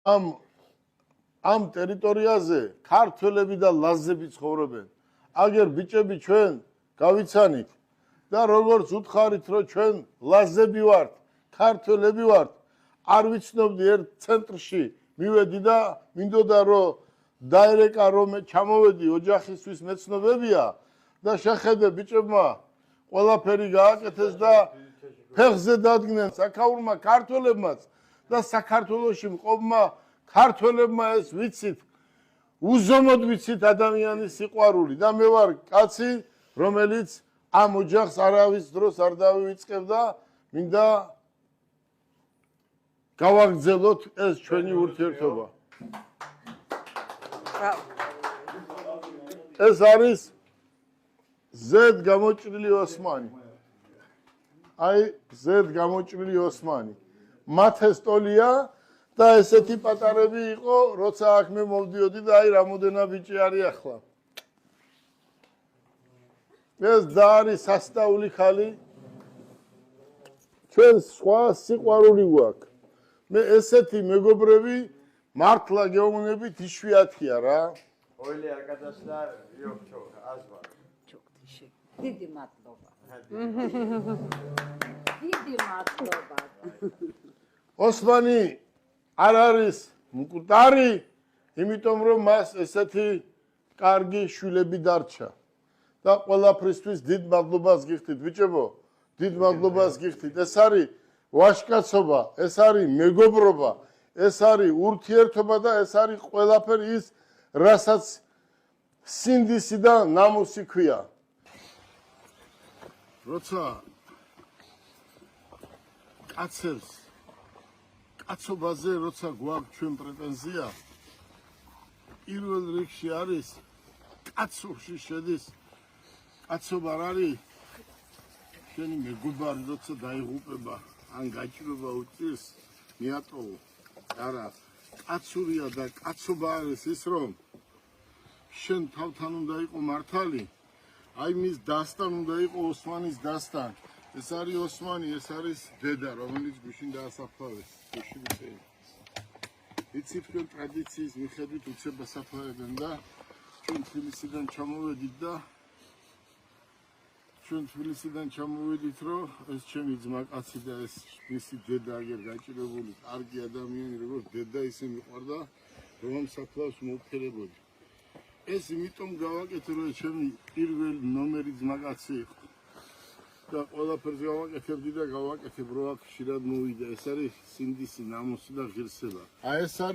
ამ ტერიტორიაზე ქართველები და ლაზები ცხოვრობენ. აგერ ბიჭები ჩვენ გავიცანით და როგორც უთხარით, რომ ჩვენ ლაზები ვართ, ქართველები ვართ, არ ვიცნობდი ერთ ცენტრში მივედი და მინდოდა რომ დაერეკა რომ ჩამოვედი ოჯახისთვის მეცნობებია და შეხედე ბიჭებმა ყველაფერი გააკეთეს და ფეხზე დადგნენ საქაურმა ქართველებმაც და საქართველოში მყოფმა ქართველებმა ეს ვიცით უზომოდ ვიცით ადამიანის სიყვარული და მე ვარ კაცი რომელიც ამ ოჯახს არავის დროს არ დავივიწყებდა მინდა გავაგრძელოთ ეს ჩვენი ურთიერთობა ეს არის ზედ გამოჭრილი ოსმანი აი ზედ გამოჭრილი ოსმანი მათესტოლია და ესეთი პატარები იყო როცა აქ მე მოვდიოდი და აი რამოდენა ბიჭი არის ახლა ეს და არის სასწაული ხალი ჩვენ სხვა სიყვარული გვაქვს მე ესეთი მეგობრები მართლა გეუბნებით იშვიათია რა ოილე აკადასლა იოქჩო აზვა ჩოქტიში დიდი მადლობა დიდი მადლობა ოსმანი არ არის მკვდარი იმიტომ რომ მას ესეთი კარგი შვილები დარჩა და ყველაფრისთვის დიდ მადლობას გიხდით ბიჭებო დიდ მადლობას გიხდით ეს არის ვაჟკაცობა ეს არის მეგობრობა ეს არის ურთიერთობა და ეს არის ყველაფერი ის რასაც სინდისი და ნამუსი ქვია როცა კაცებს კაცობაზე როცა გვაქვს ჩვენ პრეტენზია პირველ რიგში არის კაცურში შედის კაცობა არ არის შენი მეგობარი როცა დაიღუპება ან გაჭირება უწირს მიატოვო არა კაცურია და კაცობა არის ის რომ შენ თავთან უნდა იყო მართალი აი მის დასთან უნდა იყო ოსმანის დასთან ეს არის ოსმანი ეს არის დედა რომელიც გუშინ დაასაფლავეს გუშინ იცით თქვენ ტრადიციის მიხედვით უცებას აფლავებენ და ჩვენ თბილისიდან ჩამოვედით და ჩვენ თბილისიდან ჩამოვედით რომ ეს ჩემი ძმაკაცი და ეს მისი დედა აგერ გაჭირებული კარგი ადამიანი როგორც დედა ისე მიყვარდა რომ ამ საფლავს მოვფერებოდი ეს იმიტომ გავაკეთე რომ ჩემი პირველი ნომერი ძმაკაცი იყო და ყველაფერს გავაკეთებდი და გავაკეთებ რომ აქ ხშირად მოვიდა ეს არის სინდისი ნამუსი და ღირსება აი ეს არის